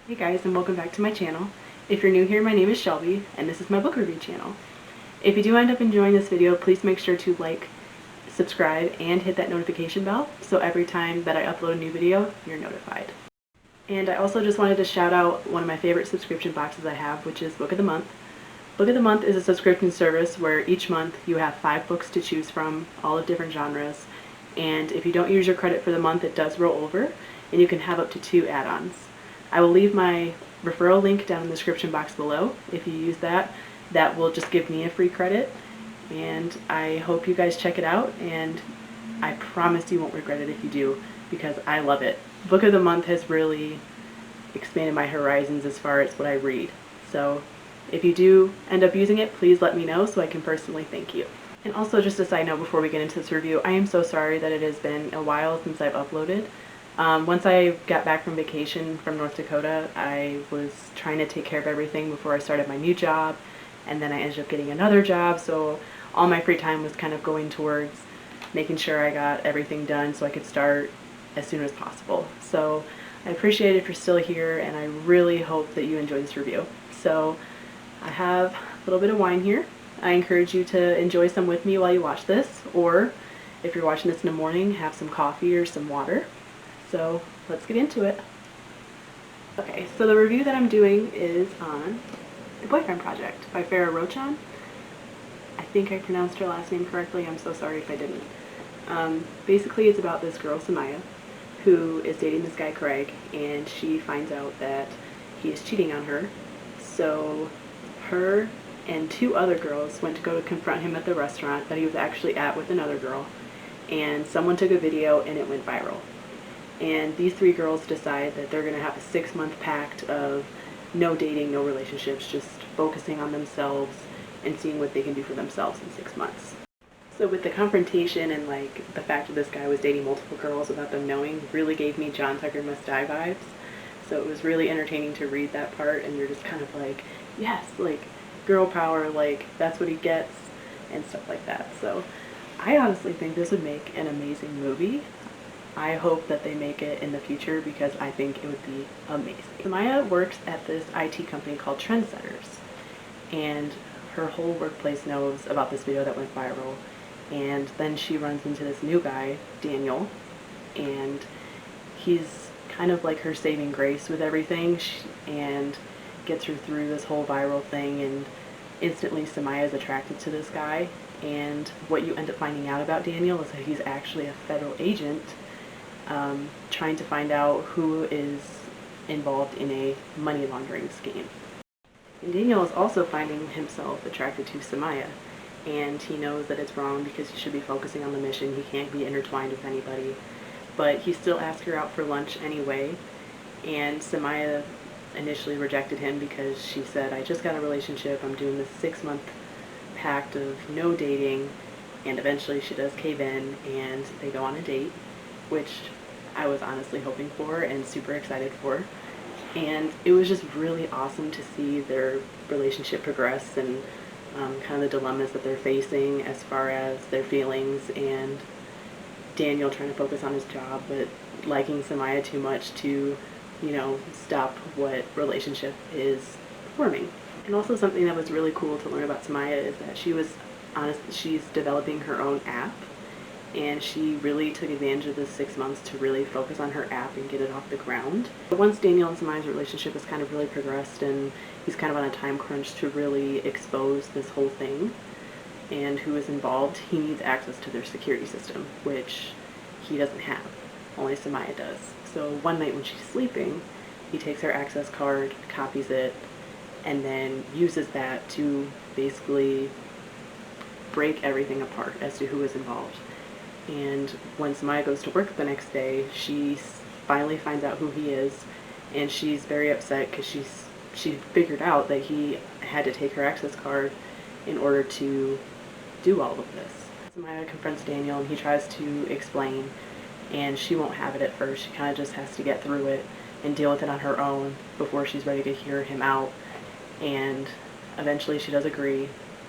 Hey guys, and welcome back to my channel. If you're new here, my name is Shelby and this is my book review channel. If you do end up enjoying this video, please make sure to like, subscribe, and hit that notification bell so every time that I upload a new video, you're notified. And I also just wanted to shout out one of my favorite subscription boxes I have, which is Book of the Month. Book of the Month is a subscription service where each month you have 5 books to choose from, all of different genres, and if you don't use your credit for the month, it does roll over, and you can have up to 2 add-ons. I will leave my referral link down in the description box below. If you use that, that will just give me a free credit, and I hope you guys check it out, and I promise you won't regret it if you do, because I love it. Book of the Month has really expanded my horizons as far as what I read. So if you do end up using it, please let me know so I can personally thank you. And also, just a side note before we get into this review, I am so sorry that it has been a while since I've uploaded. Once I got back from vacation from North Dakota, I was trying to take care of everything before I started my new job, and then I ended up getting another job, so all my free time was kind of going towards making sure I got everything done so I could start as soon as possible. So I appreciate it if you're still here, and I really hope that you enjoy this review. So I have a little bit of wine here. I encourage you to enjoy some with me while you watch this, or if you're watching this in the morning, have some coffee or some water. So let's get into it. Okay, so the review that I'm doing is on The Boyfriend Project by Farrah Rochon. I think I pronounced her last name correctly. I'm so sorry if I didn't. Basically, it's about this girl, Samaya, who is dating this guy, Craig, and she finds out that he is cheating on her. So her and 2 other girls went to go to confront him at the restaurant that he was actually at with another girl, and someone took a video and it went viral. And these 3 girls decide that they're going to have a 6-month pact of no dating, no relationships, just focusing on themselves and seeing what they can do for themselves in 6 months. So with the confrontation and like the fact that this guy was dating multiple girls without them knowing really gave me John Tucker Must Die vibes. So it was really entertaining to read that part, and you're just kind of like, yes, like girl power, like that's what he gets and stuff like that. So I honestly think this would make an amazing movie. I hope that they make it in the future because I think it would be amazing. Samaya works at this IT company called Trendsetters, and her whole workplace knows about this video that went viral. And then she runs into this new guy, Daniel, and he's kind of like her saving grace with everything, and gets her through this whole viral thing, and instantly Samaya is attracted to this guy. And what you end up finding out about Daniel is that he's actually a federal agent, trying to find out who is involved in a money laundering scheme. And Daniel is also finding himself attracted to Samaya, and he knows that it's wrong because he should be focusing on the mission. He can't be intertwined with anybody, but he still asks her out for lunch anyway. And Samaya initially rejected him because she said, I just got a relationship, I'm doing this 6-month pact of no dating, and eventually she does cave in and they go on a date, which I was honestly hoping for and super excited for. And it was just really awesome to see their relationship progress, and kind of the dilemmas that they're facing as far as their feelings, and Daniel trying to focus on his job but liking Samaya too much to, you know, stop what relationship is forming. And also something that was really cool to learn about Samaya is that she's developing her own app, and she really took advantage of this 6 months to really focus on her app and get it off the ground. But once Daniel and Samaya's relationship has kind of really progressed and he's kind of on a time crunch to really expose this whole thing and who is involved, he needs access to their security system, which he doesn't have. Only Samaya does. So one night when she's sleeping, he takes her access card, copies it, and then uses that to basically break everything apart as to who is involved. And when Samaya goes to work the next day, she finally finds out who he is, and she's very upset because she figured out that he had to take her access card in order to do all of this. Samaya confronts Daniel, and he tries to explain, and she won't have it at first. She kind of just has to get through it and deal with it on her own before she's ready to hear him out. And eventually she does agree.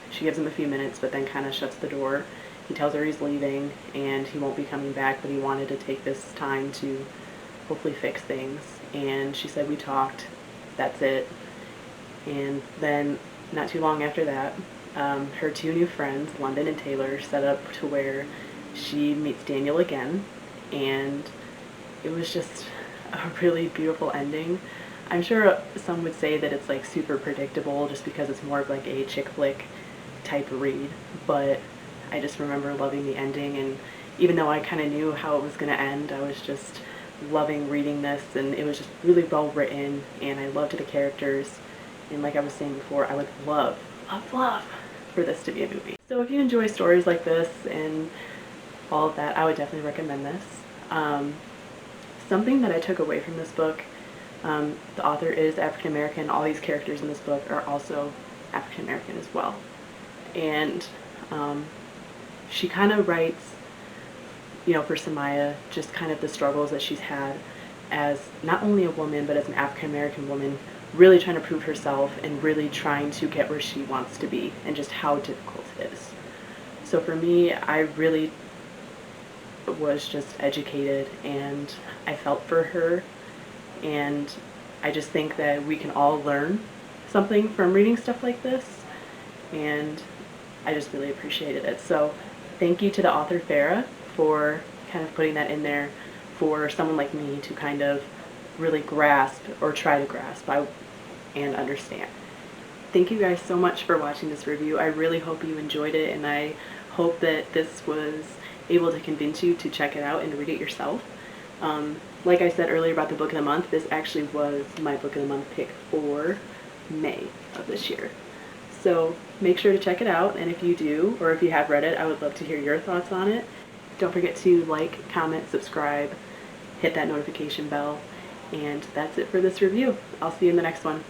She gives him a few minutes, but then kind of shuts the door. He tells her he's leaving and he won't be coming back, but he wanted to take this time to hopefully fix things. And she said, we talked, that's it. And then not too long after that, her two new friends, London and Taylor, set up to where she meets Daniel again, and it was just a really beautiful ending. I'm sure some would say that it's like super predictable just because it's more of like a chick flick type read, but I just remember loving the ending, and even though I kind of knew how it was going to end, I was just loving reading this, and it was just really well written, and I loved the characters, and like I was saying before, I would love for this to be a movie. So if you enjoy stories like this and all of that, I would definitely recommend this. Something that I took away from this book, the author is African American. All these characters in this book are also African American as well. And she kind of writes, you know, for Samaya, just kind of the struggles that she's had as not only a woman, but as an African American woman, really trying to prove herself and really trying to get where she wants to be, and just how difficult it is. So for me, I really was just educated, and I felt for her, and I just think that we can all learn something from reading stuff like this, and I just really appreciated it. So thank you to the author Farah for kind of putting that in there for someone like me to kind of really grasp, or try to grasp and understand. Thank you guys so much for watching this review. I really hope you enjoyed it, and I hope that this was able to convince you to check it out and read it yourself. Like I said earlier about the book of the month, this actually was my book of the month pick for May of this year. So make sure to check it out, and if you do, or if you have read it, I would love to hear your thoughts on it. Don't forget to like, comment, subscribe, hit that notification bell, and that's it for this review. I'll see you in the next one.